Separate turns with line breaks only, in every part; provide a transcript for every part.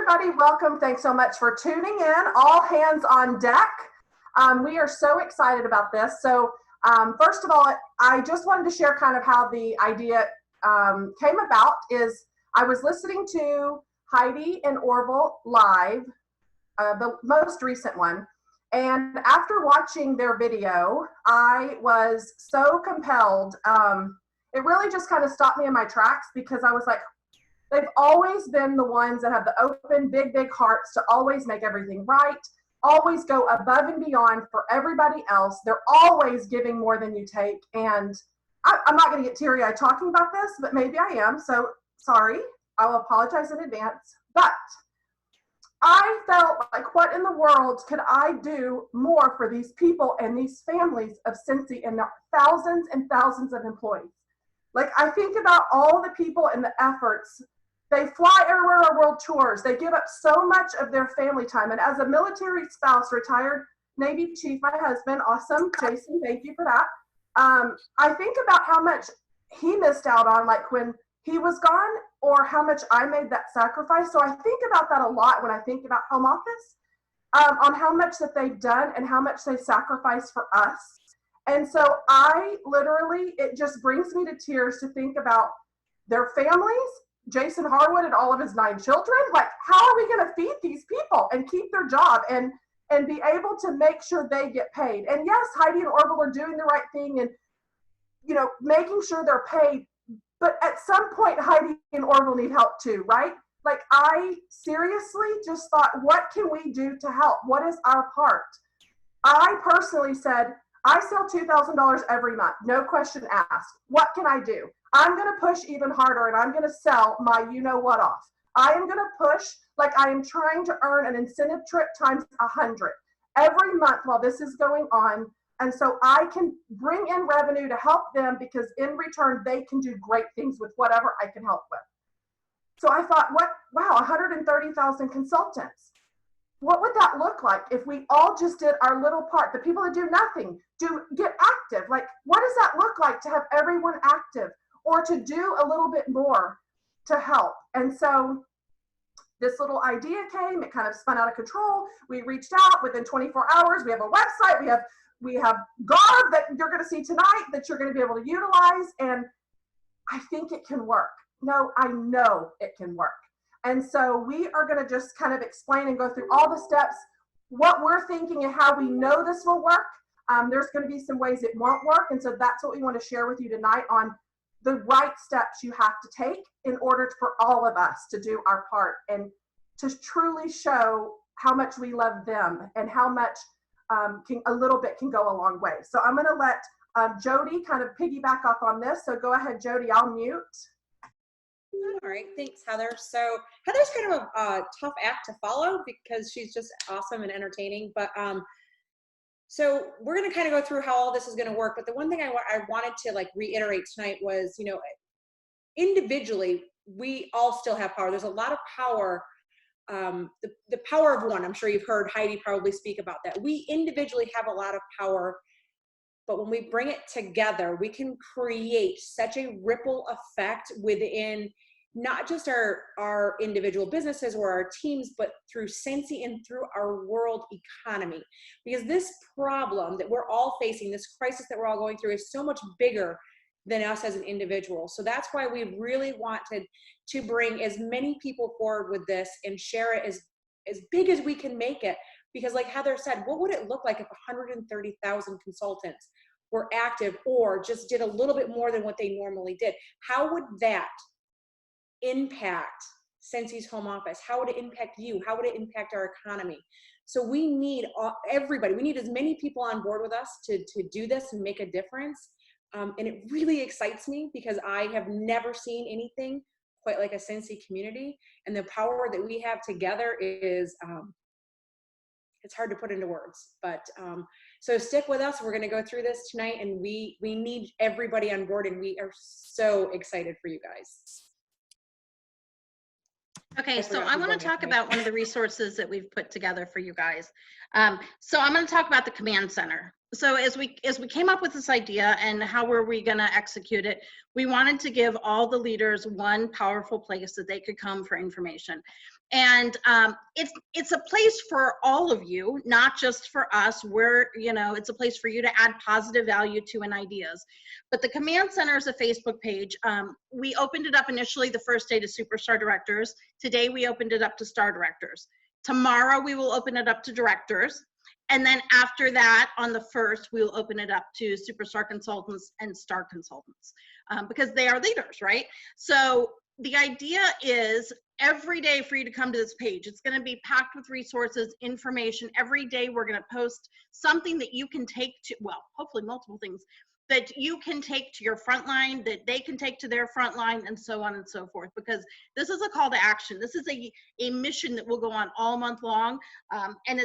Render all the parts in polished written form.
everybody. Welcome. Thanks so much for tuning in. All hands on deck. We are so excited about this. So first of all, I just wanted to share kind of how the idea came about. Is I was listening to Heidi and Orville live, the most recent one. And after watching their video, I was so compelled. It really just kind of stopped me in my tracks, because I was like, they've always been the ones that have the open, big hearts to always make everything right, always go above and beyond for everybody else. They're always giving more than you take. And I'm not going to get teary-eyed talking about this, but maybe I am. So sorry. I'll apologize in advance. But I felt like, what in the world could I do more for these people and these families of Cincy and their thousands and thousands of employees? Like, I think about all the people and the efforts. They fly everywhere on world tours. They give up so much of their family time. And as a military spouse, retired Navy chief, my husband, awesome, Jason, thank you for that. I think about how much he missed out on, like when he was gone, or how much I made that sacrifice. So I think about that a lot when I think about home office, on how much that they've done and how much they sacrificed for us. And so I literally, it just brings me to tears to think about their families, Jason Harwood and all of his 9 children. Like, how are we going to feed these people and keep their job and be able to make sure they get paid? And yes, Heidi and Orville are doing the right thing and, you know, making sure they're paid. But at some point, Heidi and Orville need help too, right? Like, I seriously just thought, what can we do to help? What is our part? I personally said, I sell $2,000 every month, no question asked. What can I do? I'm going to push even harder, and I'm going to sell my you-know-what off. I am going to push like I am trying to earn an incentive trip times 100 every month while this is going on. And so I can bring in revenue to help them, because in return, they can do great things with whatever I can help with. So I thought, wow, 130,000 consultants. What would that look like if we all just did our little part? The people that do nothing, get active. Like, what does that look like to have everyone active, or to do a little bit more to help? And so this little idea came, it kind of spun out of control. We reached out within 24 hours. We have a website, we have garb that you're going to see tonight that you're going to be able to utilize. And I think it can work. No, I know it can work. And so we are going to just kind of explain and go through all the steps, what we're thinking and how we know this will work. There's going to be some ways it won't work. And so that's what we want to share with you tonight, on the right steps you have to take in order for all of us to do our part and to truly show how much we love them and how much a little bit can go a long way. So I'm going to let Jody kind of piggyback off on this. So go ahead, Jody, I'll mute.
All right, thanks, Heather. So Heather's kind of a tough act to follow because she's just awesome and entertaining. But so we're going to kind of go through how all this is going to work. But the one thing I wanted to like reiterate tonight was, you know, individually, we all still have power. There's a lot of power. The power of one. I'm sure you've heard Heidi probably speak about that. We individually have a lot of power, but when we bring it together, we can create such a ripple effect within not just our individual businesses or our teams, but through Cincy and through our world economy. Because this problem that we're all facing, this crisis that we're all going through, is so much bigger than us as an individual. So that's why we really wanted to bring as many people forward with this and share it as big as we can make it. Because like Heather said, what would it look like if 130,000 consultants were active or just did a little bit more than what they normally did? How would that impact Cincy's home office? How would it impact you? How would it impact our economy? So we need everybody. We need as many people on board with us to do this and make a difference. And it really excites me because I have never seen anything quite like a Cincy community. And the power that we have together is, it's hard to put into words. But so stick with us. We're going to go through this tonight, and we need everybody on board, and we are so excited for you guys.
Okay, so I want to talk about one of the resources that we've put together for you guys. So I'm going to talk about the command center. So as we came up with this idea and how were we going to execute it, we wanted to give all the leaders one powerful place that they could come for information. And it's a place for all of you, not just for us. Where, you know, it's a place for you to add positive value to and ideas. But the Command Center is a Facebook page. We opened it up initially the first day to Superstar Directors. Today we opened it up to Star Directors. Tomorrow we will open it up to Directors. And then after that, on the 1st, we will open it up to Superstar Consultants and Star Consultants, because they are leaders, right? So the idea is every day for you to come to this page. It's going to be packed with resources, information. Every day we're going to post something that you can take to, well, hopefully multiple things that you can take to your front line, that they can take to their front line, and so on and so forth, because this is a call to action. This is a mission that will go on all month long. And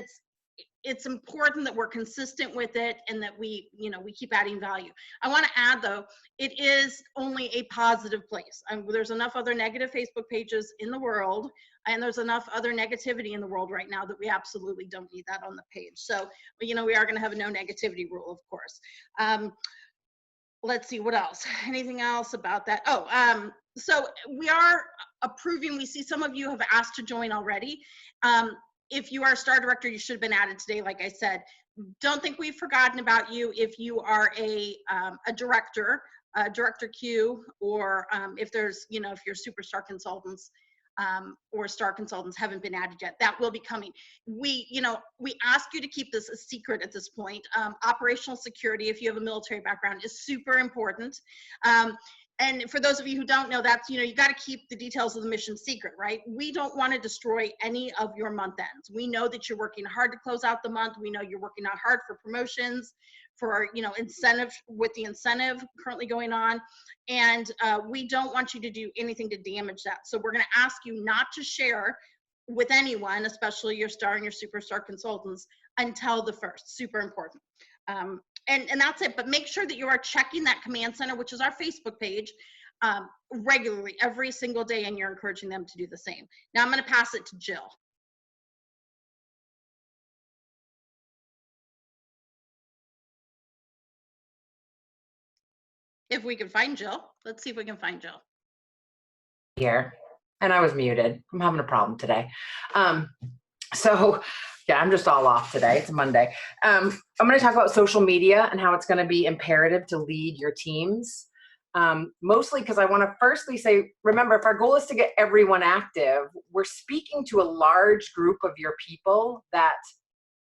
it's important that we're consistent with it and that we, you know, we keep adding value. I want to add though, it is only a positive place. There's enough other negative Facebook pages in the world, and there's enough other negativity in the world right now that we absolutely don't need that on the page. So, you know, we are going to have a no negativity rule, of course. Let's see, what else? Anything else about that? Oh, so we are approving, we see some of you have asked to join already. If you are a Star Director, you should have been added today, like I said. Don't think we've forgotten about you if you are a director, Director Q, or if there's, you know, if you're Superstar Consultants or Star Consultants haven't been added yet, that will be coming. We, you know, we ask you to keep this a secret at this point. Operational security, if you have a military background, is super important. And for those of you who don't know, that's, you know, you got to keep the details of the mission secret, right? We don't want to destroy any of your month ends. We know that you're working hard to close out the month. We know you're working out hard for promotions, for, you know, incentive, with the incentive currently going on. And we don't want you to do anything to damage that. So we're going to ask you not to share with anyone, especially your Star and your Superstar Consultants, until the 1st. Super important. And that's it. But make sure that you are checking that Command Center, which is our Facebook page, regularly every single day, and you're encouraging them to do the same. Now I'm going to pass it to Jill. If we can find Jill. Let's see if we can find Jill.
Here, and I was muted. I'm having a problem today. So yeah, I'm just all off today. It's Monday. I'm going to talk about social media and how it's going to be imperative to lead your teams. Mostly because I want to firstly say, remember, if our goal is to get everyone active, we're speaking to a large group of your people that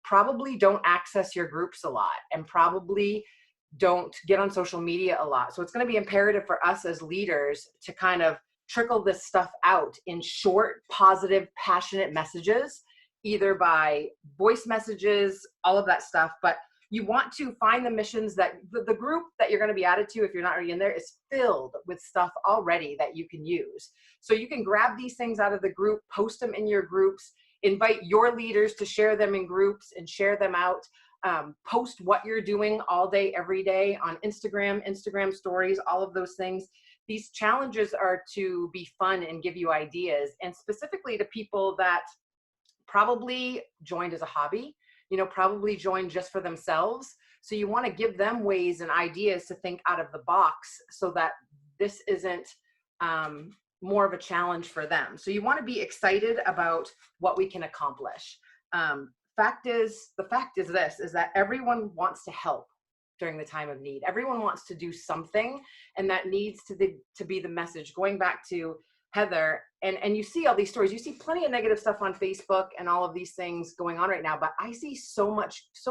probably don't access your groups a lot and probably don't get on social media a lot. So it's going to be imperative for us as leaders to kind of trickle this stuff out in short, positive, passionate messages, either by voice messages, all of that stuff. But you want to find the missions that the group that you're going to be added to, if you're not already in there, is filled with stuff already that you can use. So you can grab these things out of the group, post them in your groups, invite your leaders to share them in groups and share them out. Post what you're doing all day, every day on Instagram stories, all of those things. These challenges are to be fun and give you ideas, and specifically to people that probably joined as a hobby, you know, probably joined just for themselves. So you want to give them ways and ideas to think out of the box so that this isn't more of a challenge for them. So you want to be excited about what we can accomplish. The fact is this, is that everyone wants to help during the time of need. Everyone wants to do something, and that needs to be the message. Going back to Heather, and you see all these stories, you see plenty of negative stuff on Facebook and all of these things going on right now, but I see so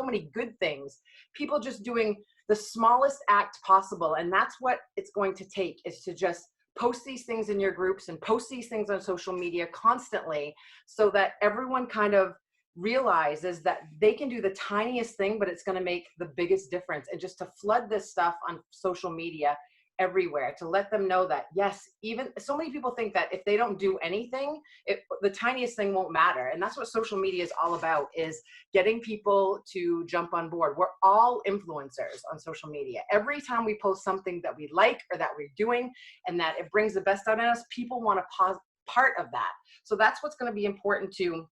many good things. People just doing the smallest act possible, and that's what it's going to take, is to just post these things in your groups and post these things on social media constantly, so that everyone kind of realizes that they can do the tiniest thing, but it's going to make the biggest difference. And just to flood this stuff on social media everywhere, to let them know that, yes, even so many people think that if they don't do anything, the tiniest thing won't matter. And that's what social media is all about, is getting people to jump on board. We're all influencers on social media. Every time we post something that we like or that we're doing and that it brings the best out in us, people want to part of that. So that's what's going to be important, to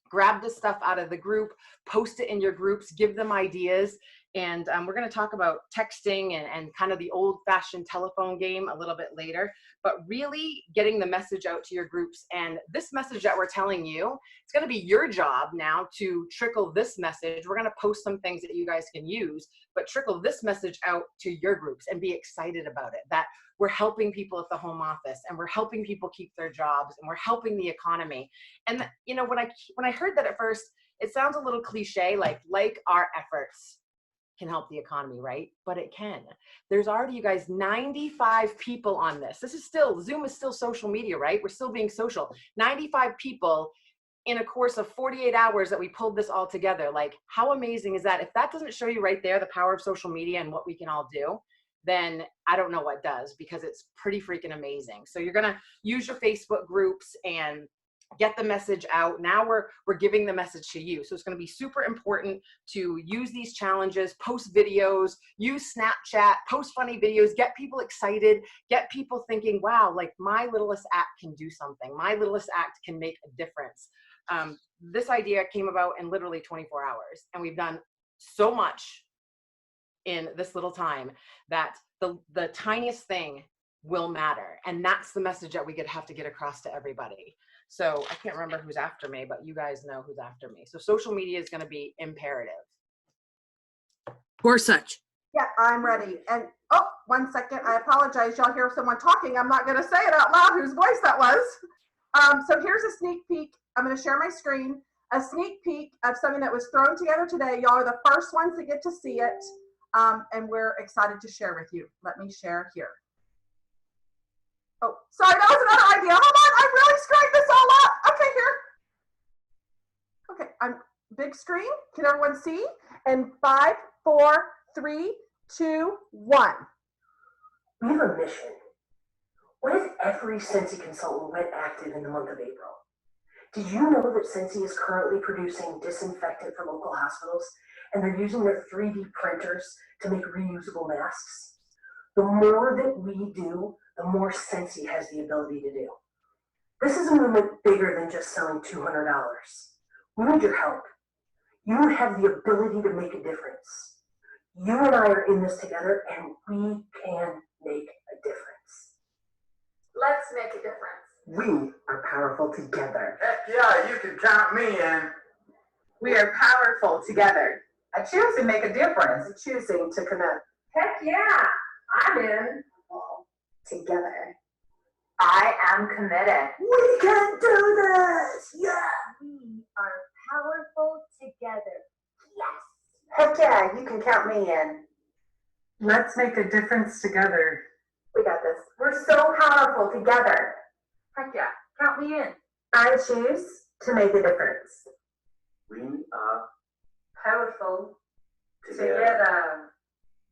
grab the stuff out of the group, post it in your groups, give them ideas, And we're going to talk about texting and kind of the old-fashioned telephone game a little bit later, but really getting the message out to your groups. And this message that we're telling you, it's going to be your job now to trickle this message. We're going to post some things that you guys can use, but trickle this message out to your groups and be excited about it, that we're helping people at the home office and we're helping people keep their jobs and we're helping the economy. And you know, when I heard that at first, it sounds a little cliche, like our efforts can help the economy, right? But it can. There's already, you guys, 95 people on this. This is still, Zoom is still social media, right? We're still being social. 95 people in a course of 48 hours that we pulled this all together. Like, how amazing is that? If that doesn't show you right there the power of social media and what we can all do, then I don't know what does, because it's pretty freaking amazing. So you're gonna use your Facebook groups and get the message out. Now we're giving the message to you. So it's going to be super important to use these challenges, post videos, use Snapchat, post funny videos, get people excited, get people thinking, wow, like my littlest act can do something. My littlest act can make a difference. This idea came about in literally 24 hours, and we've done so much in this little time that the tiniest thing will matter. And that's the message that we have to get across to everybody. So I can't remember who's after me, but you guys know who's after me. So social media is going to be imperative.
Gorsuch.
Yeah, I'm ready. And oh, 1 second. I apologize. Y'all hear someone talking. I'm not going to say it out loud whose voice that was. So here's a sneak peek. I'm going to share my screen. A sneak peek of something that was thrown together today. Y'all are the first ones to get to see it. And we're excited to share with you. Let me share here. Oh, sorry, that was another idea. Hold on, I really screwed this all up. Okay, here. Okay, I'm big screen. Can everyone see? And 5, 4, 3, 2, 1.
We have a mission. What if every Scentsy consultant went active in the month of April? Did you know that Scentsy is currently producing disinfectant for local hospitals, and they're using their 3D printers to make reusable masks? The more that we do, the more Scentsy has the ability to do. This is a movement bigger than just selling $200. We need your help. You have the ability to make a difference. You and I are in this together, and we can make a difference.
Let's make a difference.
We are powerful together.
Heck yeah, you can count me in.
We are powerful together. I choose to make a difference.
Choosing to connect.
Heck yeah, I'm in.
Together.
I am committed.
We can do this! Yeah!
We are powerful together. Yes!
Heck yeah, you can count me in.
Let's make a difference together.
We got this. We're so powerful together.
Heck yeah, count me in.
I choose to make a difference.
We are
Powerful
together.
together.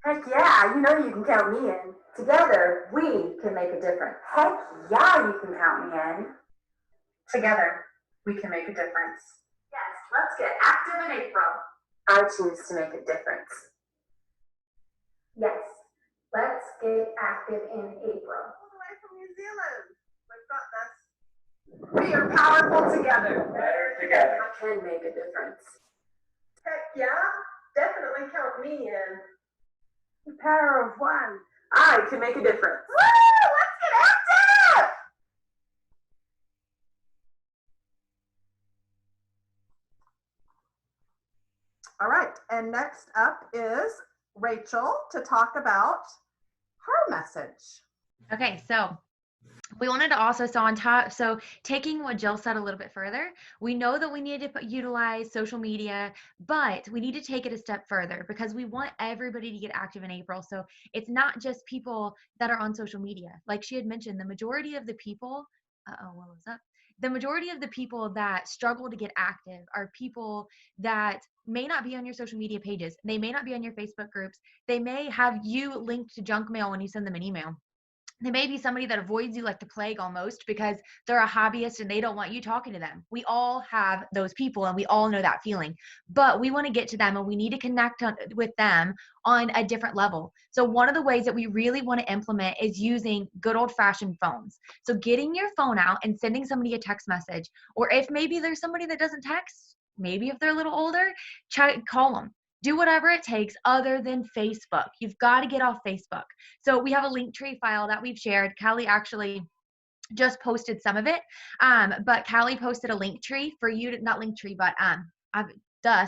Heck yeah, you know you can count me in. Together, we can make a difference. Heck yeah, you can count me in.
Together, we can make a difference.
Yes, let's get active in April.
I choose to make a difference.
Yes, let's get active in April.
All the way from New Zealand. We've got this. We are powerful together.
Better together.
I can make a difference.
Heck yeah, definitely count me in.
The power of one. I can make a difference.
Woo! Let's get active! All right, and next up is Rachel to talk about her message.
Okay, so we wanted to also, so taking what Jill said a little bit further, we know that we need to utilize social media, but we need to take it a step further because we want everybody to get active in April. So it's not just people that are on social media. Like she had mentioned, the majority of the people, what was that? The majority of the people that struggle to get active are people that may not be on your social media pages. They may not be on your Facebook groups. They may have you linked to junk mail when you send them an email. They may be somebody that avoids you like the plague almost because they're a hobbyist and they don't want you talking to them. We all have those people and we all know that feeling, but we want to get to them and we need to connect with them on a different level. So one of the ways that we really want to implement is using good old-fashioned phones. So getting your phone out and sending somebody a text message, or if maybe there's somebody that doesn't text, maybe if they're a little older, call them. Do whatever it takes other than Facebook. You've got to get off Facebook. So we have a Linktree file that we've shared. Callie actually just posted some of it. But Callie posted a Linktree for you to, not Linktree, but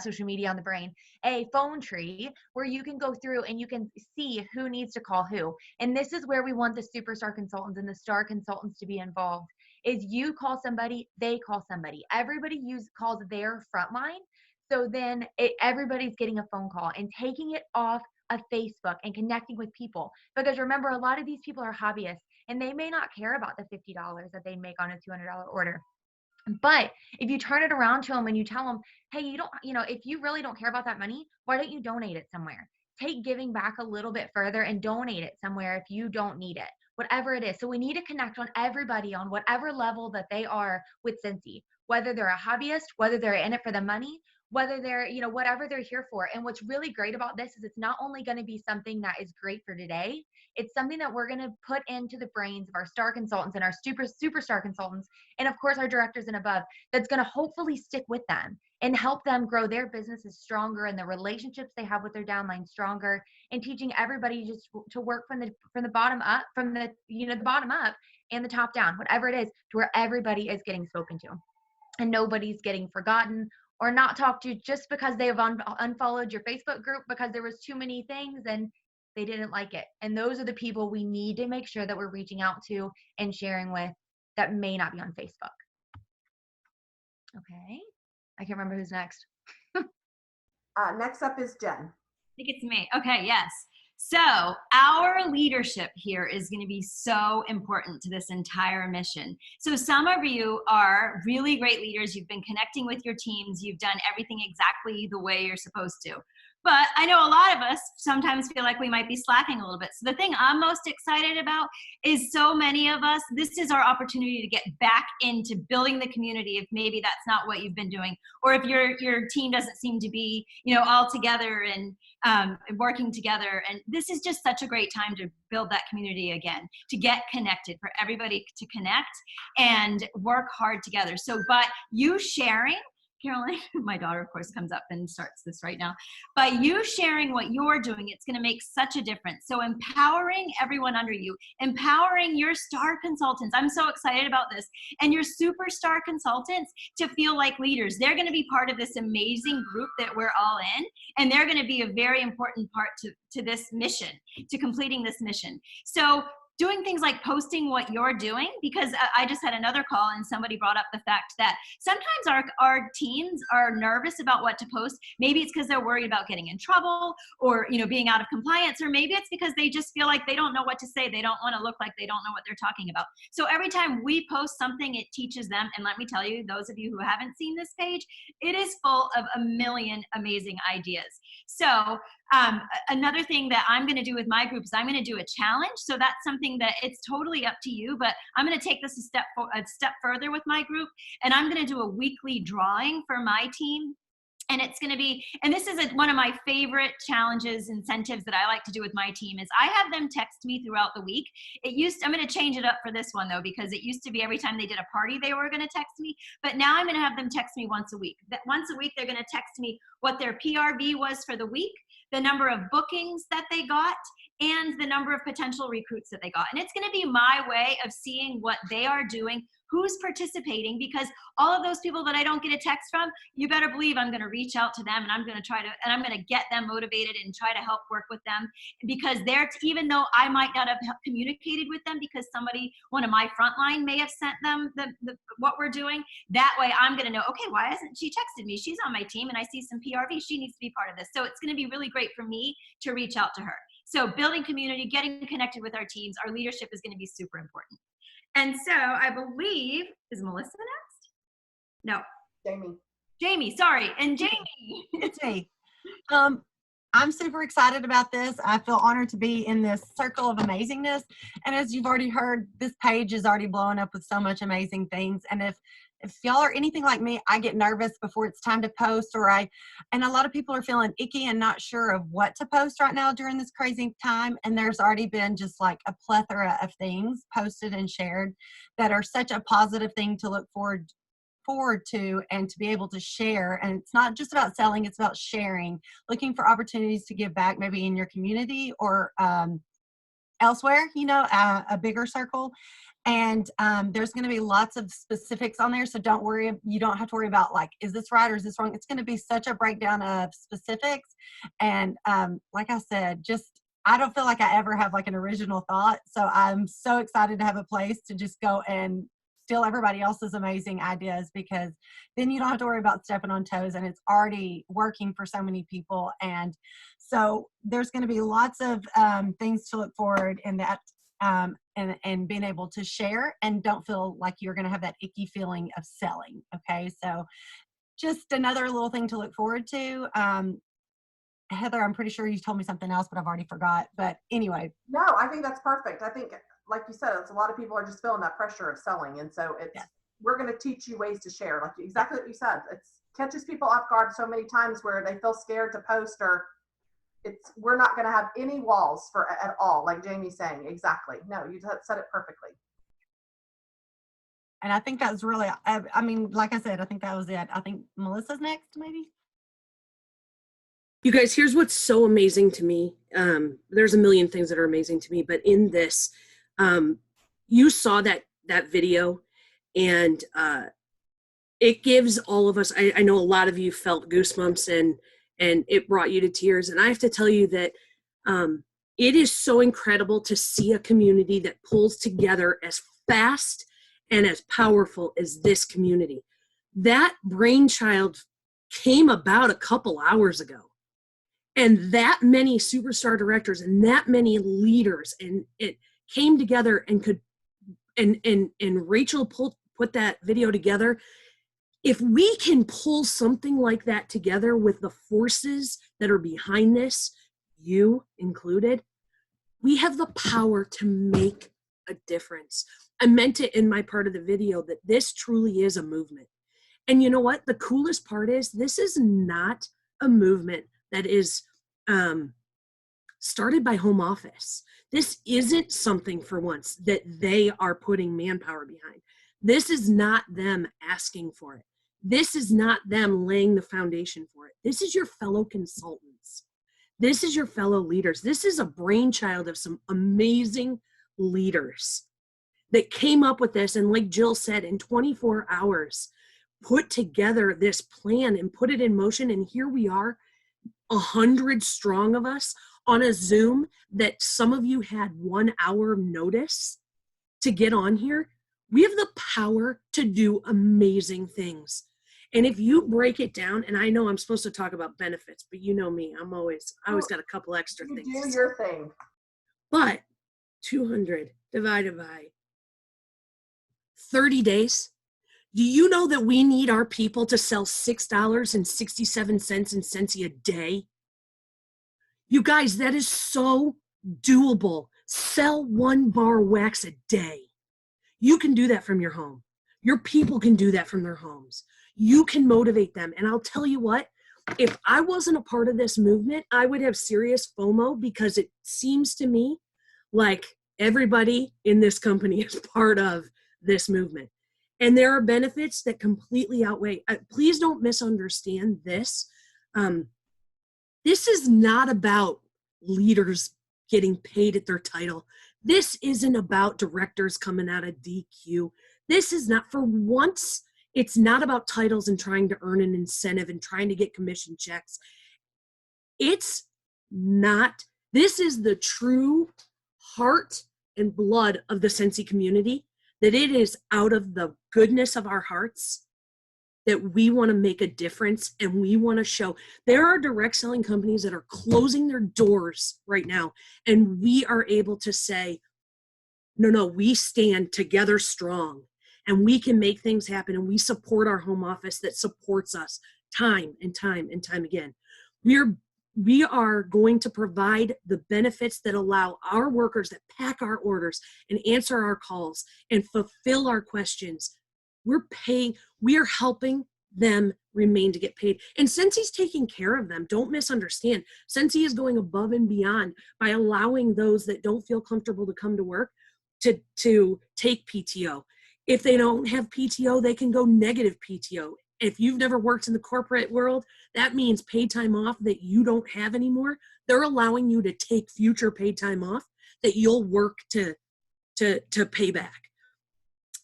social media on the brain, a phone tree where you can go through and you can see who needs to call who. And this is where we want the superstar consultants and the star consultants to be involved. Is you call somebody, they call somebody. Everybody calls their front line. So then everybody's getting a phone call and taking it off of Facebook and connecting with people. Because remember, a lot of these people are hobbyists and they may not care about the $50 that they make on a $200 order. But if you turn it around to them and you tell them, hey, if you really don't care about that money, why don't you donate it somewhere? Take giving back a little bit further and donate it somewhere if you don't need it, whatever it is. So we need to connect on everybody on whatever level that they are with Scentsy, whether they're a hobbyist, whether they're in it for the money, whether they're, whatever they're here for. And what's really great about this is it's not only going to be something that is great for today, it's something that we're going to put into the brains of our star consultants and our superstar consultants, and of course our directors and above, that's going to hopefully stick with them and help them grow their businesses stronger and the relationships they have with their downline stronger, and teaching everybody just to work from the bottom up, from the the bottom up and the top down, whatever it is, to where everybody is getting spoken to and nobody's getting forgotten or not talked to just because they have unfollowed your Facebook group because there was too many things and they didn't like it. And those are the people we need to make sure that we're reaching out to and sharing with that may not be on Facebook. Okay. I can't remember who's next.
Next up is Jen.
I think it's me. Okay, yes. So our leadership here is going to be so important to this entire mission. So some of you are really great leaders. You've been connecting with your teams. You've done everything exactly the way you're supposed to. But I know a lot of us sometimes feel like we might be slacking a little bit. So the thing I'm most excited about is so many of us, this is our opportunity to get back into building the community if maybe that's not what you've been doing. Or if your team doesn't seem to be, all together and working together. And this is just such a great time to build that community again, to get connected, for everybody to connect and work hard together. So by you sharing, Caroline, my daughter, of course, comes up and starts this right now. By you sharing what you're doing, it's going to make such a difference. So empowering everyone under you, empowering your star consultants. I'm so excited about this. And your superstar consultants to feel like leaders. They're going to be part of this amazing group that we're all in. And they're going to be a very important part to this mission, to completing this mission. So doing things like posting what you're doing, because I just had another call and somebody brought up the fact that sometimes our teens are nervous about what to post. Maybe it's because they're worried about getting in trouble or, being out of compliance, or maybe it's because they just feel like they don't know what to say. They don't want to look like they don't know what they're talking about. So every time we post something, it teaches them. And let me tell you, those of you who haven't seen this page, it is full of a million amazing ideas. So another thing that I'm going to do with my group is I'm going to do a challenge. So that's something that it's totally up to you, but I'm going to take this a step further with my group, and I'm going to do a weekly drawing for my team. And it's going to be, and this is one of my favorite challenges, incentives that I like to do with my team, is I have them text me throughout the week. I'm going to change it up for this one though, because it used to be every time they did a party, they were going to text me, but now I'm going to have them text me once a week. That once a week, they're going to text me what their PRV was for the week, the number of bookings that they got, and the number of potential recruits that they got. And it's going to be my way of seeing what they are doing, who's participating, because all of those people that I don't get a text from, you better believe I'm going to reach out to them, and I'm going to get them motivated and try to help work with them, because even though I might not have communicated with them because one of my frontline may have sent them what we're doing, that way I'm going to know, okay, why hasn't she texted me? She's on my team and I see some PRV. She needs to be part of this. So it's going to be really great for me to reach out to her. So building community, getting connected with our teams, our leadership is going to be super important. And so I believe, is Melissa next? No. Jamie, sorry. And Jamie.
It's me. I'm super excited about this. I feel honored to be in this circle of amazingness. And as you've already heard, this page is already blowing up with so much amazing things. And if y'all are anything like me, I get nervous before it's time to post, and a lot of people are feeling icky and not sure of what to post right now during this crazy time. And there's already been just like a plethora of things posted and shared that are such a positive thing to look forward forward to and to be able to share. And it's not just about selling, it's about sharing, looking for opportunities to give back, maybe in your community or elsewhere, a bigger circle. And there's going to be lots of specifics on there. So don't worry. You don't have to worry about like, is this right or is this wrong? It's going to be such a breakdown of specifics. And like I said, I don't feel like I ever have like an original thought. So I'm so excited to have a place to just go and steal everybody else's amazing ideas, because then you don't have to worry about stepping on toes, and it's already working for so many people. And so there's going to be lots of things to look forward in that, and being able to share, and don't feel like you're going to have that icky feeling of selling. Okay. So just another little thing to look forward to. Heather, I'm pretty sure you told me something else, but I've already forgot. But anyway.
No, I think that's perfect. I think, like you said, it's a lot of people are just feeling that pressure of selling. And so we're going to teach you ways to share. Like exactly what you said. It catches people off guard so many times where they feel scared to post, or we're not going to have any walls at all. Like Jamie's saying, exactly. No, you said it perfectly.
And I think that's really, I mean, like I said, I think that was it. I think Melissa's next, maybe.
You guys, here's what's so amazing to me. There's a million things that are amazing to me, but in this, you saw that video, and it gives all of us, I know a lot of you felt goosebumps and it brought you to tears. And I have to tell you that it is so incredible to see a community that pulls together as fast and as powerful as this community. That brainchild came about a couple hours ago. And that many superstar directors and that many leaders, and it came together and could, and Rachel put that video together. If we can pull something like that together with the forces that are behind this, you included, we have the power to make a difference. I meant it in my part of the video that this truly is a movement. And you know what? The coolest part is this is not a movement that is started by home office. This isn't something for once that they are putting manpower behind. This is not them asking for it. This is not them laying the foundation for it. This is your fellow consultants. This is your fellow leaders. This is a brainchild of some amazing leaders that came up with this. And like Jill said, in 24 hours, put together this plan and put it in motion. And here we are, 100 strong of us on a Zoom that some of you had 1 hour notice to get on here. We have the power to do amazing things. And if you break it down, and I know I'm supposed to talk about benefits, but you know me, I always got a couple extra things.
Do your thing.
But 200 divided by 30 days. Do you know that we need our people to sell $6.67 in Scentsy a day? You guys, that is so doable. Sell 1 bar wax a day. You can do that from your home. Your people can do that from their homes. You can motivate them. And I'll tell you what, if I wasn't a part of this movement, I would have serious FOMO, because it seems to me like everybody in this company is part of this movement. And there are benefits that completely outweigh. Please don't misunderstand this. This is not about leaders getting paid at their title. This isn't about directors coming out of DQ. This is not, for once, it's not about titles and trying to earn an incentive and trying to get commission checks. It's not. This is the true heart and blood of the Scentsy community, that it is out of the goodness of our hearts that we want to make a difference, and we want to show. There are direct selling companies that are closing their doors right now, and we are able to say, no, we stand together strong, and we can make things happen, and we support our home office that supports us time and time and time again. We are going to provide the benefits that allow our workers that pack our orders and answer our calls and fulfill our questions. We are helping them remain to get paid. And Scentsy's taking care of them. Don't misunderstand. Scentsy is going above and beyond by allowing those that don't feel comfortable to come to work to take PTO. If they don't have PTO, they can go negative PTO. If you've never worked in the corporate world, that means paid time off that you don't have anymore. They're allowing you to take future paid time off that you'll work to pay back.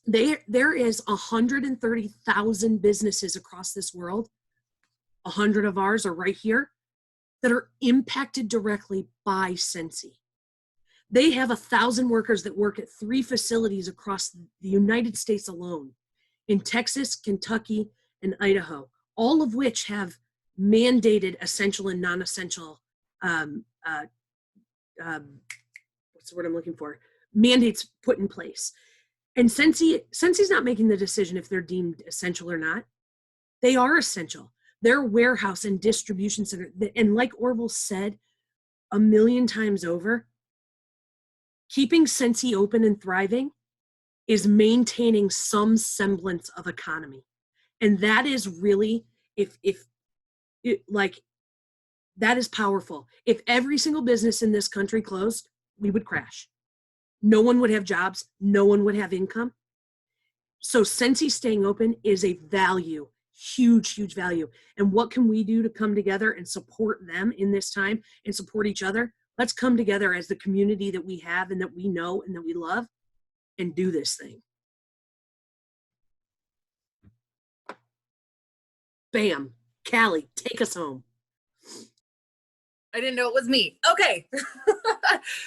There is 130,000 businesses across this world. 100 of ours are right here that are impacted directly by Sensi. They have 1,000 workers that work at 3 facilities across the United States alone, in Texas, Kentucky, and Idaho, all of which have mandated essential and non-essential, what's the word I'm looking for? Mandates put in place. And Sensi's not making the decision if they're deemed essential or not. They are essential. Their warehouse and distribution center, and like Orville said 1,000,000 times over, keeping Sensi open and thriving is maintaining some semblance of economy. And that is really, that is powerful. If every single business in this country closed, we would crash. No one would have jobs. No one would have income. So Sensi staying open is a value, huge, huge value. And what can we do to come together and support them in this time and support each other? Let's come together as the community that we have and that we know and that we love and do this thing. Bam. Callie, take us home.
I didn't know it was me. Okay.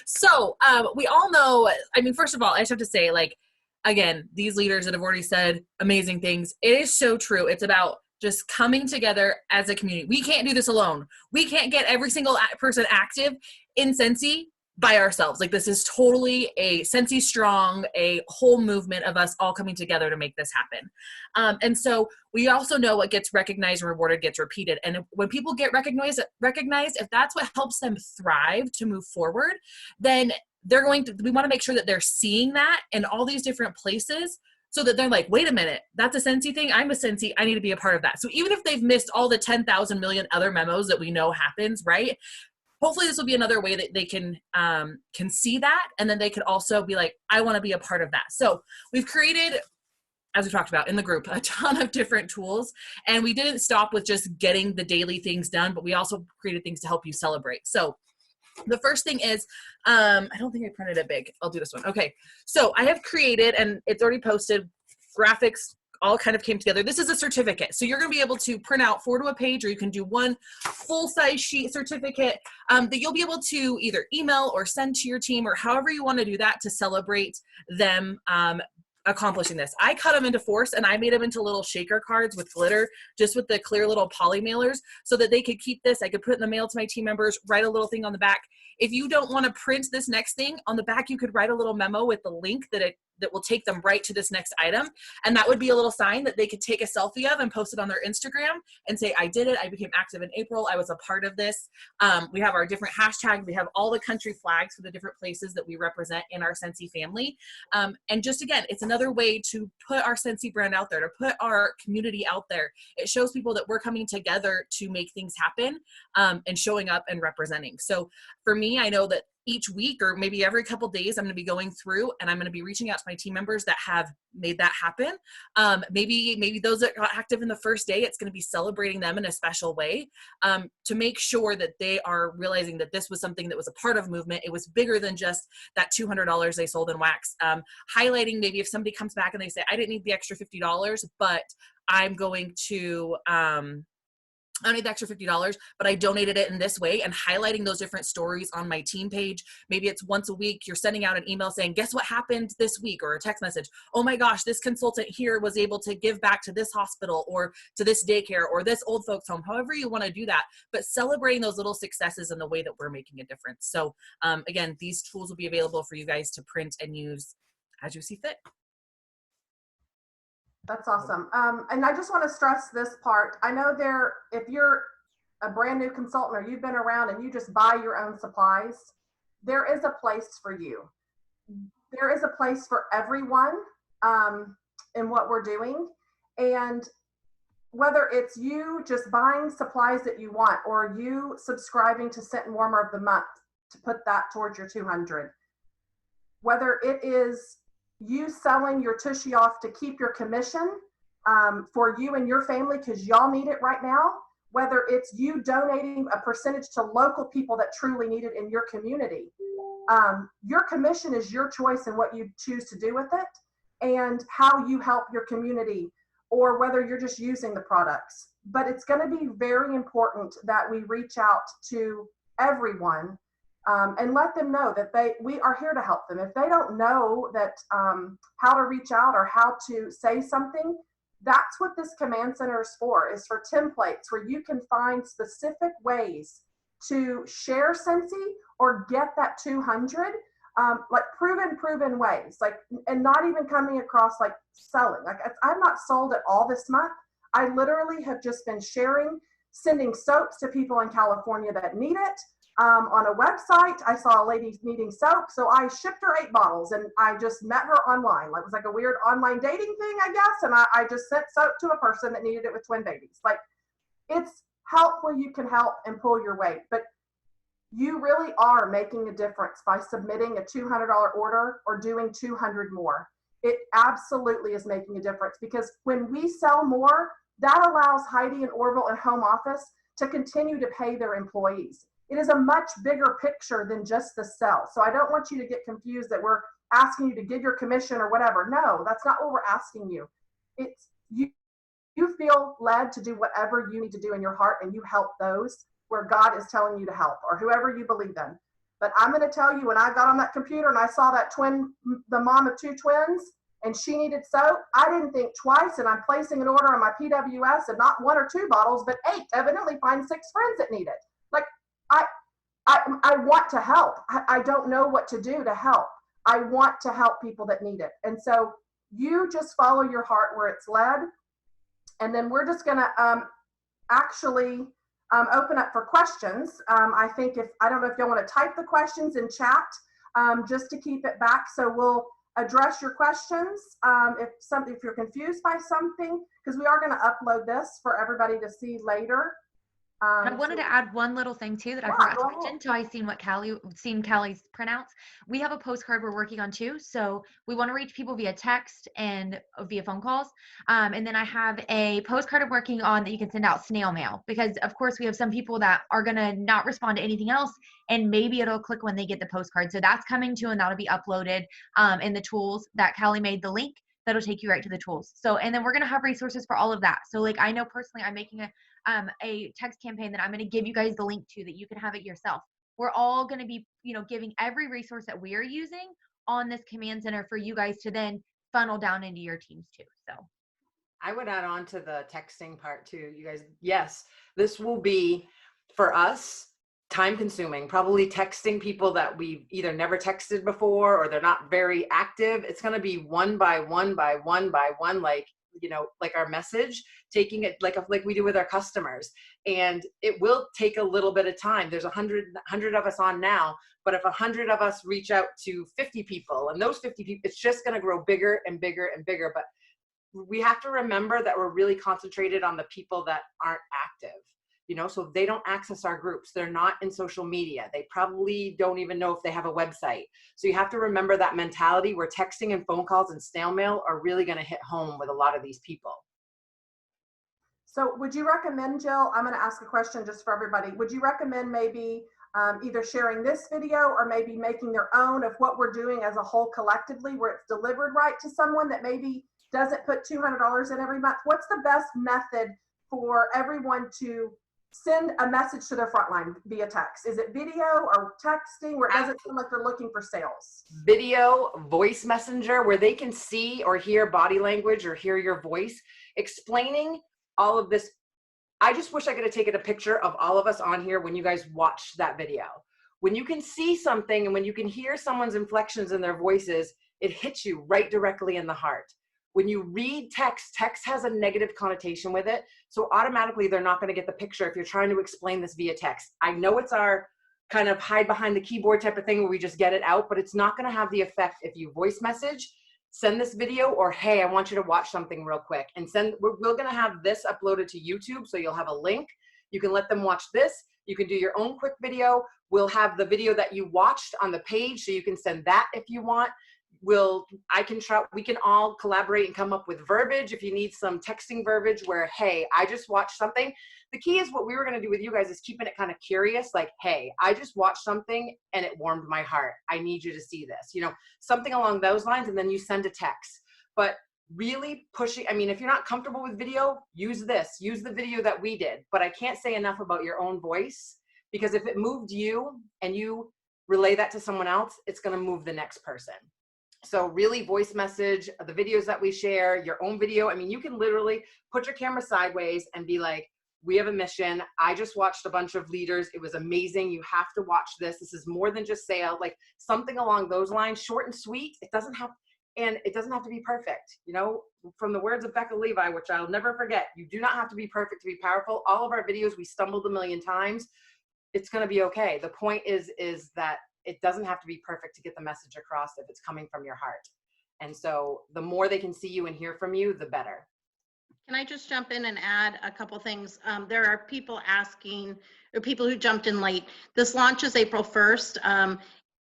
So we all know, I mean, first of all, I just have to say, like, again, these leaders that have already said amazing things, it is so true. It's about just coming together as a community. We can't do this alone. We can't get every single person active in Sensi by ourselves. Like, this is totally a Sensi strong, a whole movement of us all coming together to make this happen. And so we also know what gets recognized and rewarded gets repeated. And when people get recognized, if that's what helps them thrive to move forward, then we want to make sure that they're seeing that in all these different places, so that they're like, wait a minute, that's a Sensi thing. I'm a Sensi. I need to be a part of that. So even if they've missed all the 10,000 million other memos that we know happens, right? Hopefully this will be another way that they can see that. And then they could also be like, I want to be a part of that. So we've created, as we talked about in the group, a ton of different tools. And we didn't stop with just getting the daily things done, but we also created things to help you celebrate. So the first thing is, I don't think I printed it big. I'll do this one. Okay. So I have created, and it's already posted, graphics all kind of came together. This is a certificate. So you're going to be able to print out 4 to a page, or you can do one full-size sheet certificate that you'll be able to either email or send to your team, or however you want to do that to celebrate them accomplishing this. I cut them into 4s, and I made them into little shaker cards with glitter, just with the clear little poly mailers, so that they could keep this. I could put it in the mail to my team members, write a little thing on the back. If you don't want to print this next thing, on the back you could write a little memo with the link that will take them right to this next item. And that would be a little sign that they could take a selfie of and post it on their Instagram and say, I did it. I became active in April. I was a part of this. We have our different hashtags. We have all the country flags for the different places that we represent in our Sensi family. And just, again, it's another way to put our Sensi brand out there, to put our community out there. It shows people that we're coming together to make things happen, and showing up and representing. So for me, I know that each week, or maybe every couple days, I'm going to be going through and I'm going to be reaching out to my team members that have made that happen. Maybe those that got active in the first day, it's going to be celebrating them in a special way, to make sure that they are realizing that this was something that was a part of movement. It was bigger than just that $200 they sold in wax. Highlighting, maybe if somebody comes back and they say, I didn't need the extra $50, but I'm going to, I don't need the extra $50, but I donated it in this way, and highlighting those different stories on my team page. Maybe it's once a week, you're sending out an email saying, guess what happened this week, or a text message. Oh my gosh, this consultant here was able to give back to this hospital, or to this daycare, or this old folks home, however you want to do that, but celebrating those little successes in the way that we're making a difference. So again, these tools will be available for you guys to print and use as you see fit.
That's awesome. And I just want to stress this part. I know if you're a brand new consultant, or you've been around and you just buy your own supplies, there is a place for you. There is a place for everyone in what we're doing. And whether it's you just buying supplies that you want, or you subscribing to Scent and Warmer of the Month to put that towards your 200, whether it is you selling your tushy off to keep your commission for you and your family because y'all need it right now, whether it's you donating a percentage to local people that truly need it in your community. Your commission is your choice in what you choose to do with it and how you help your community, or whether you're just using the products. But it's going to be very important that we reach out to everyone and let them know that we are here to help them. If they don't know that how to reach out or how to say something, that's what this command center is for templates where you can find specific ways to share Scentsy or get that 200, like proven ways, like, and not even coming across like selling. Like I'm not sold at all this month. I literally have just been sending soaps to people in California that need it. On a website, I saw a lady needing soap, so I shipped her 8 bottles, and I just met her online. It was like a weird online dating thing, I guess, and I just sent soap to a person that needed it with twin babies. Like, it's help where you can help and pull your weight, but you really are making a difference by submitting a $200 order or doing 200 more. It absolutely is making a difference, because when we sell more, that allows Heidi and Orville and home office to continue to pay their employees. It is a much bigger picture than just the sell. So I don't want you to get confused that we're asking you to give your commission or whatever. No, that's not what we're asking you. It's you feel led to do whatever you need to do in your heart, and you help those where God is telling you to help, or whoever you believe in. But I'm going to tell you, when I got on that computer and I saw that the mom of 2 twins, and she needed soap, I didn't think twice, and I'm placing an order on my PWS, and not 1 or 2 bottles, but 8. Evidently find 6 friends that need it. Like, I want to help. I don't know what to do to help. I want to help people that need it. And so you just follow your heart where it's led. And then we're just going to actually open up for questions. I think I don't know if y'all want to type the questions in chat just to keep it back. So we'll address your questions if you're confused by something, because we are going to upload this for everybody to see later.
I wanted to add one little thing too that I forgot to mention until I seen Callie's printouts. We have a postcard we're working on too. So we want to reach people via text and via phone calls. And then I have a postcard I'm working on that you can send out snail mail, because of course we have some people that are going to not respond to anything else, and maybe it'll click when they get the postcard. So that's coming too, and that'll be uploaded in the tools that Callie made the link. That'll take you right to the tools. So, and then we're going to have resources for all of that. So like, I know personally I'm making a text campaign that I'm going to give you guys the link to, that you can have it yourself. We're all going to be, giving every resource that we're using on this command center for you guys to then funnel down into your teams too. So
I would add on to the texting part too, you guys. Yes, this will be for us time consuming, probably texting people that we've either never texted before or they're not very active. It's going to be one by one, like our message, taking it like we do with our customers. And it will take a little bit of time. There's 100 of us on now, but if 100 of us reach out to 50 people, and those 50 people, it's just going to grow bigger and bigger and bigger. But we have to remember that we're really concentrated on the people that aren't active. So they don't access our groups. They're not in social media. They probably don't even know if they have a website. So you have to remember that mentality where texting and phone calls and snail mail are really going to hit home with a lot of these people.
So would you recommend, Jill, I'm going to ask a question just for everybody. Would you recommend maybe either sharing this video or maybe making their own of what we're doing as a whole collectively, where it's delivered right to someone that maybe doesn't put $200 in every month? What's the best method for everyone to send a message to their frontline via text? Is it video or texting, where it doesn't seem like they're looking for sales?
Video, voice messenger, where they can see or hear body language or hear your voice explaining all of this. I just wish I could have taken a picture of all of us on here when you guys watched that video. When you can see something and when you can hear someone's inflections in their voices, it hits you right directly in the heart. When you read text has a negative connotation with it. So automatically they're not going to get the picture if you're trying to explain this via text. I know it's our kind of hide behind the keyboard type of thing where we just get it out, but it's not going to have the effect if you voice message, send this video, or hey, I want you to watch something real quick, and we're going to have this uploaded to YouTube. So you'll have a link. You can let them watch this. You can do your own quick video. We'll have the video that you watched on the page, so you can send that if you want. we can all collaborate and come up with verbiage. If you need some texting verbiage where, hey, I just watched something. The key is what we were going to do with you guys is keeping it kind of curious. Like, hey, I just watched something and it warmed my heart. I need you to see this, something along those lines. And then you send a text, but really pushing. I mean, if you're not comfortable with video, use the video that we did, but I can't say enough about your own voice, because if it moved you and you relay that to someone else, it's going to move the next person. So really voice message, the videos that we share, your own video. I mean, you can literally put your camera sideways and be like, we have a mission. I just watched a bunch of leaders. It was amazing. You have to watch this. This is more than just sales, like something along those lines, short and sweet. It doesn't have to be perfect. From the words of Becca Levi, which I'll never forget, you do not have to be perfect to be powerful. All of our videos, we stumbled a million times. It's going to be okay. The point is that it doesn't have to be perfect to get the message across if it's coming from your heart. And so the more they can see you and hear from you, the better.
Can I just jump in and add a couple things? There are people asking, or people who jumped in late. This launches April 1st.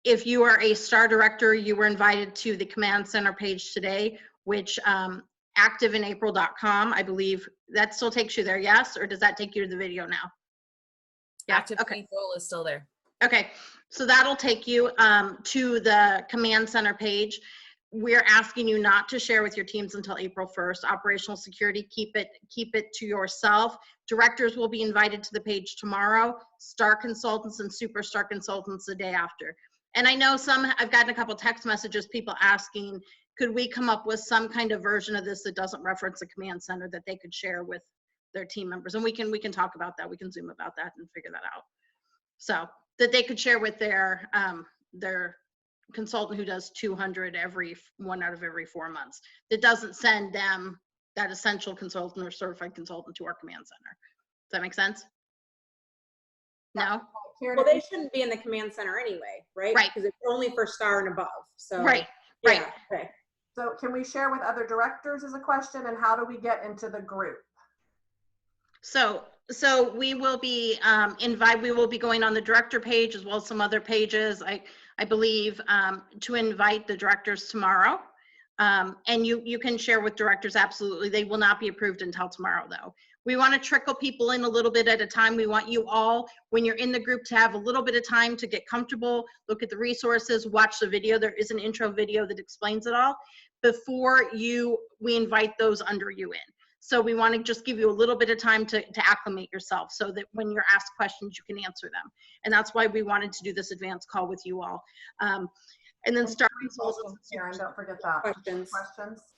If you are a STAR director, you were invited to the Command Center page today, which activeinApril.com, I believe that still takes you there, yes? Or does that take you to the video now?
Yeah, Active in April is still there.
Okay, so that'll take you to the Command Center page. We're asking you not to share with your teams until April 1st. Operational security, keep it to yourself. Directors will be invited to the page tomorrow. STAR consultants and superstar consultants the day after. And I know I've gotten a couple text messages, people asking, could we come up with some kind of version of this that doesn't reference the Command Center that they could share with their team members? And we can talk about that. We can Zoom about that and figure that out. So that they could share with their consultant who does 200 1 out of every 4 months. That doesn't send them that essential consultant or certified consultant to our Command Center. Does that make sense? No?
Well, they shouldn't be in the Command Center anyway, right?
Right.
Because it's only for STAR and above. So
right.
Yeah,
right.
Okay.
So can we share with other directors is a question, and how do we get into the group?
So we will be we will be going on the director page as well as some other pages, I believe, to invite the directors tomorrow. And you can share with directors, absolutely. They will not be approved until tomorrow, though. We want to trickle people in a little bit at a time. We want you all, when you're in the group, to have a little bit of time to get comfortable, look at the resources, watch the video. There is an intro video that explains it all before we invite those under you in. So we want to just give you a little bit of time to acclimate yourself so that when you're asked questions, you can answer them. And that's why we wanted to do this advanced call with you all. And then start consultants.
Karen, don't forget that.
Questions.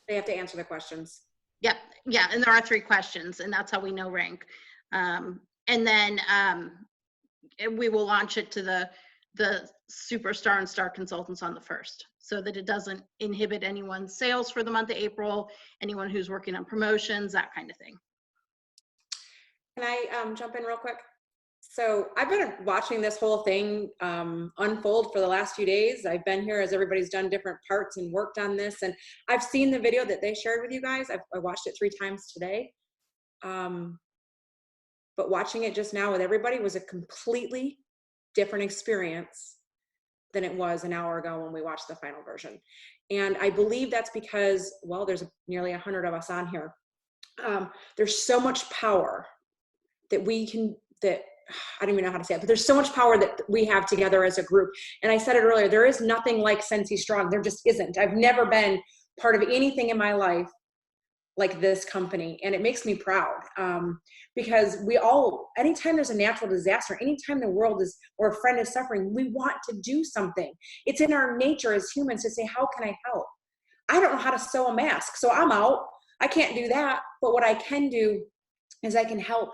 They have to answer the questions.
Yep. Yeah. And there are 3 questions, and that's how we know rank. And then we will launch it to the superstar and STAR consultants on the 1st, so that it doesn't inhibit anyone's sales for the month of April, anyone who's working on promotions, that kind of thing.
Can I jump in real quick? So I've been watching this whole thing unfold for the last few days. I've been here as everybody's done different parts and worked on this. And I've seen the video that they shared with you guys. I watched it 3 times today. But watching it just now with everybody was a completely different experience than it was an hour ago when we watched the final version. And I believe that's because, well, there's nearly 100 of us on here. There's so much power that I don't even know how to say it, but there's so much power that we have together as a group. And I said it earlier, there is nothing like Scentsy Strong. There just isn't. I've never been part of anything in my life like this company. And it makes me proud because anytime there's a natural disaster, anytime the world or a friend is suffering, we want to do something. It's in our nature as humans to say, how can I help? I don't know how to sew a mask, so I'm out. I can't do that. But what I can do is I can help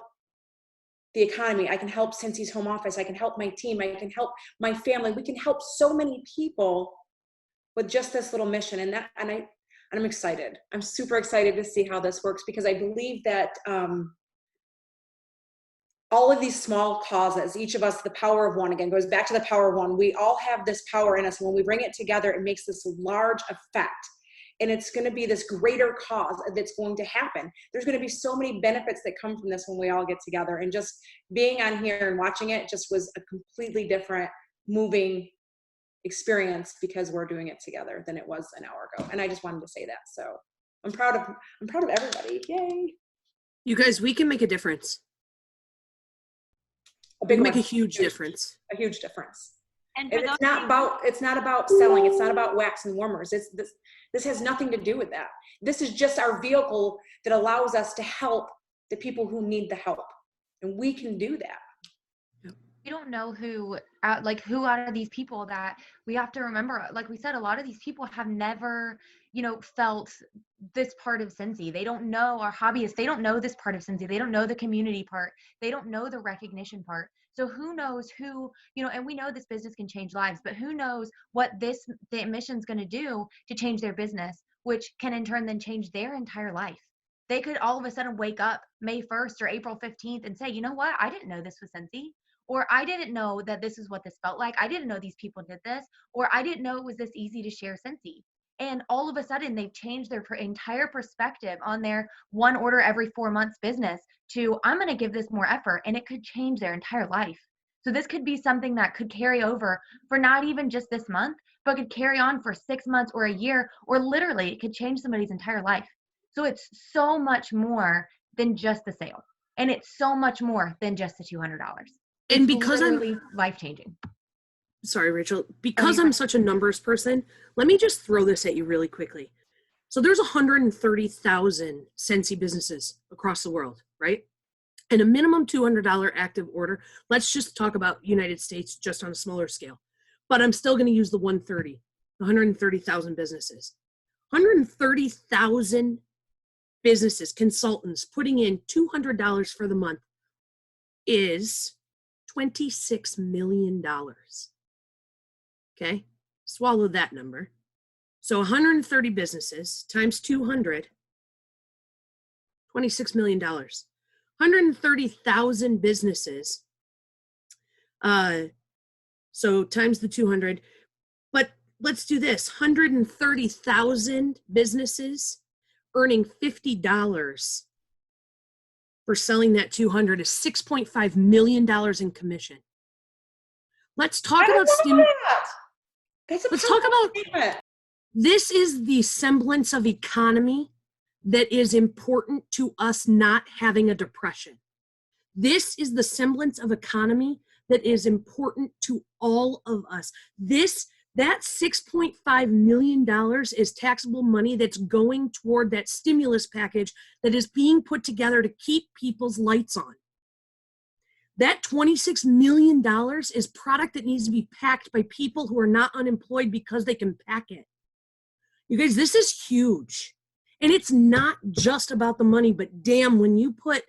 the economy. I can help Scentsy's home office. I can help my team. I can help my family. We can help so many people with just this little mission. And I'm excited. I'm super excited to see how this works, because I believe that all of these small causes, each of us, the power of one, again, goes back to the power of one. We all have this power in us. When we bring it together, it makes this large effect. And it's going to be this greater cause that's going to happen. There's going to be so many benefits that come from this when we all get together. And just being on here and watching it just was a completely different, moving experience because we're doing it together than it was an hour ago. And I just wanted to say that. So I'm proud of everybody. Yay.
You guys, we can make a difference.
A
We
big
can make
one.
a huge difference.
A huge difference.
And for
It's
those
not about selling. It's not about wax and warmers. This has nothing to do with that. This is just our vehicle that allows us to help the people who need the help. And we can do that.
We don't know who out of these people that we have to remember, like we said, a lot of these people have never, felt this part of Scentsy. They don't know our hobbyists. They don't know this part of Scentsy. They don't know the community part. They don't know the recognition part. So who knows who, and we know this business can change lives, but who knows what the admission's going to do to change their business, which can in turn then change their entire life. They could all of a sudden wake up May 1st or April 15th and say, you know what? I didn't know this was Scentsy. Or I didn't know that this is what this felt like. I didn't know these people did this. Or I didn't know it was this easy to share Scentsy. And all of a sudden, they've changed their entire perspective on their one order every 4 months business to, I'm going to give this more effort. And it could change their entire life. So this could be something that could carry over for not even just this month, but could carry on for 6 months or a year, or literally it could change somebody's entire life. So it's so much more than just the sale. And it's so much more than just the $200.
And because I'm
life-changing.
Sorry, Rachel, because I'm such a numbers person, let me just throw this at you really quickly. So there's 130,000 Scentsy businesses across the world, right? And a minimum $200 active order. Let's just talk about United States just on a smaller scale. But I'm still going to use the 130,000 businesses. 130,000 businesses, consultants putting in $200 for the month is $26 million. Okay, swallow that number. So 130 businesses times 200, $26 million. 130,000 businesses, so times the 200. But let's do this, 130,000 businesses earning $50 for selling that 200 is $6.5 million in commission. Let's talk about let's talk about this is the semblance of economy that is important to us not having a depression. This is the semblance of economy that is important to all of us. That $6.5 million is taxable money that's going toward that stimulus package that is being put together to keep people's lights on. That $26 million is product that needs to be packed by people who are not unemployed because they can pack it. You guys, this is huge. And it's not just about the money, but damn, when you put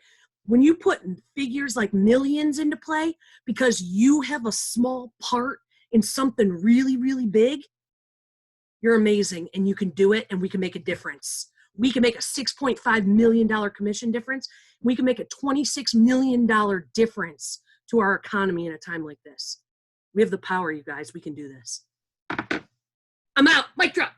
figures like millions into play because you have a small part in something really, really big, you're amazing and you can do it and we can make a difference. We can make a $6.5 million commission difference. We can make a $26 million difference to our economy in a time like this. We have the power, you guys. We can do this. I'm out. Mic drop.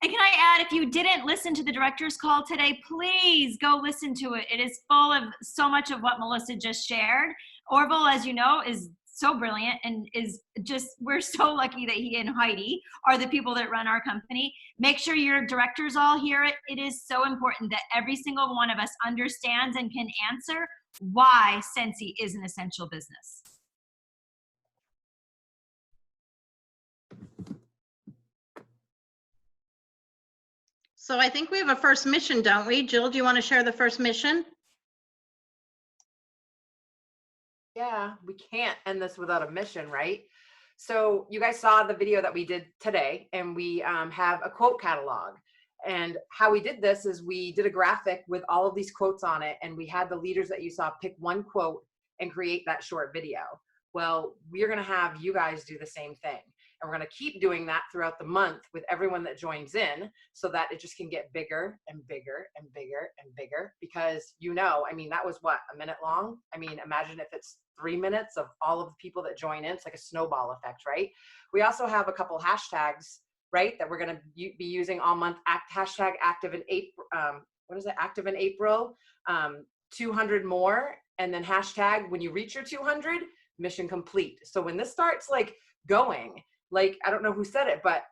And can I add, if you didn't listen to the director's call today, please go listen to it. It is full of so much of what Melissa just shared. Orville, as you know, is so brilliant and is just, we're so lucky that he and Heidi are the people that run our company. Make sure your directors all hear it. It is so important that every single one of us understands and can answer why Scentsy is an essential business.
So I think we have a first mission, don't we? Jill, do you want to share the first mission?
Yeah, we can't end this without a mission, right? So you guys saw the video that we did today, and we have a quote catalog. And how we did this is we did a graphic with all of these quotes on it, and we had the leaders that you saw pick one quote and create that short video. Well, we're going to have you guys do the same thing. And we're going to keep doing that throughout the month with everyone that joins in so that it just can get bigger and bigger and bigger and bigger because, I mean, that was what, a minute long? I mean, imagine if it's 3 minutes of all of the people that join in. It's like a snowball effect, right? We also have a couple hashtags, right, that we're going to be using all month. Hashtag active in April. Active in April, 200 more. And then hashtag when you reach your 200, mission complete. So when this starts like going, like, I don't know who said it, but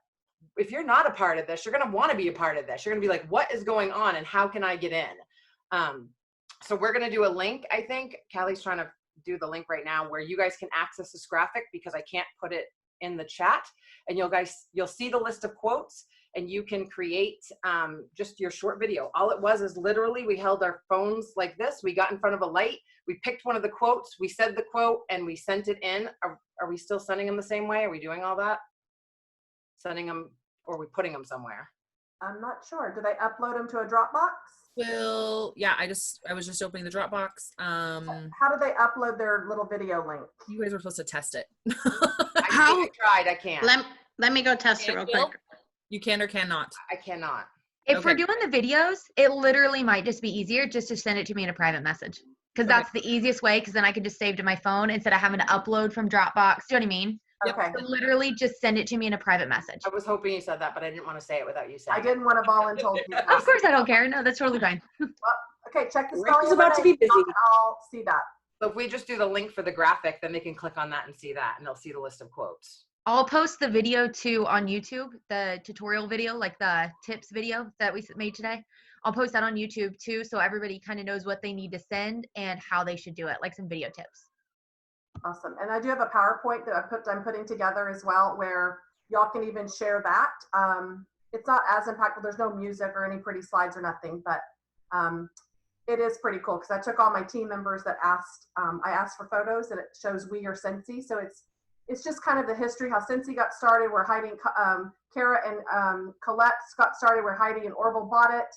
if you're not a part of this, you're going to want to be a part of this. You're going to be like, what is going on and how can I get in? So we're going to do a link. I think Callie's trying to do the link right now where you guys can access this graphic because I can't put it in the chat, and you'll see the list of quotes, and you can create just your short video. All it was is literally we held our phones like this. We got in front of a light. We picked one of the quotes. We said the quote and we sent it in. Are we still sending them the same way? Are we doing all that? Sending them, or are we putting them somewhere?
I'm not sure. Do they upload them to a Dropbox?
Well, yeah, I was just opening the Dropbox.
How do they upload their little video link?
You guys were supposed to test it.
I tried. I can't.
Let me go test it real quick.
You can or cannot?
I cannot.
If we're doing the videos, it literally might just be easier just to send it to me in a private message. Because that's the easiest way, because then I can just save to my phone instead of having to upload from Dropbox. Do you know what I mean?
Okay.
So literally just send it to me in a private message.
I was hoping you said that, but I didn't want to say it without you saying
I didn't want to volunteer.
Of course I don't care. No, that's totally fine.
Okay, check the
Rick
spelling
is
of my
about to
name.
be busy.
I'll see that.
So if we just do the link for the graphic, then they can click on that and see that, and they'll see the list of quotes.
I'll post the video too on YouTube, the tutorial video, like the tips video that we made today. I'll post that on YouTube too, so everybody kind of knows what they need to send and how they should do it, like some video tips.
Awesome. And I do have a PowerPoint that I'm putting together as well, where y'all can even share that. It's not as impactful. There's no music or any pretty slides or nothing, but it is pretty cool because I took all my team members that asked, I asked for photos, and it shows We Are Scentsy. So it's just kind of the history, how Scentsy got started, where Heidi and Kara and Colette got started, where Heidi and Orville bought it.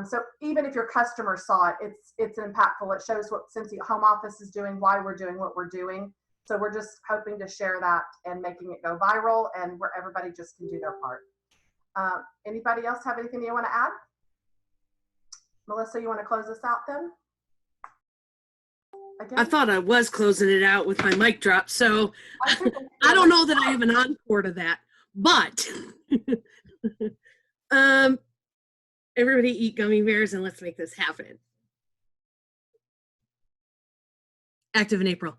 So even if your customer saw it, it's impactful. It shows what Scentsy Home Office is doing, why we're doing what we're doing. So we're just hoping to share that and making it go viral, and where everybody just can do their part. Anybody else have anything you want to add? Melissa, you want to close us out then? Again?
I thought I was closing it out with my mic drop, so I don't know that I have an encore to that, but everybody eat gummy bears and let's make this happen. Active in April.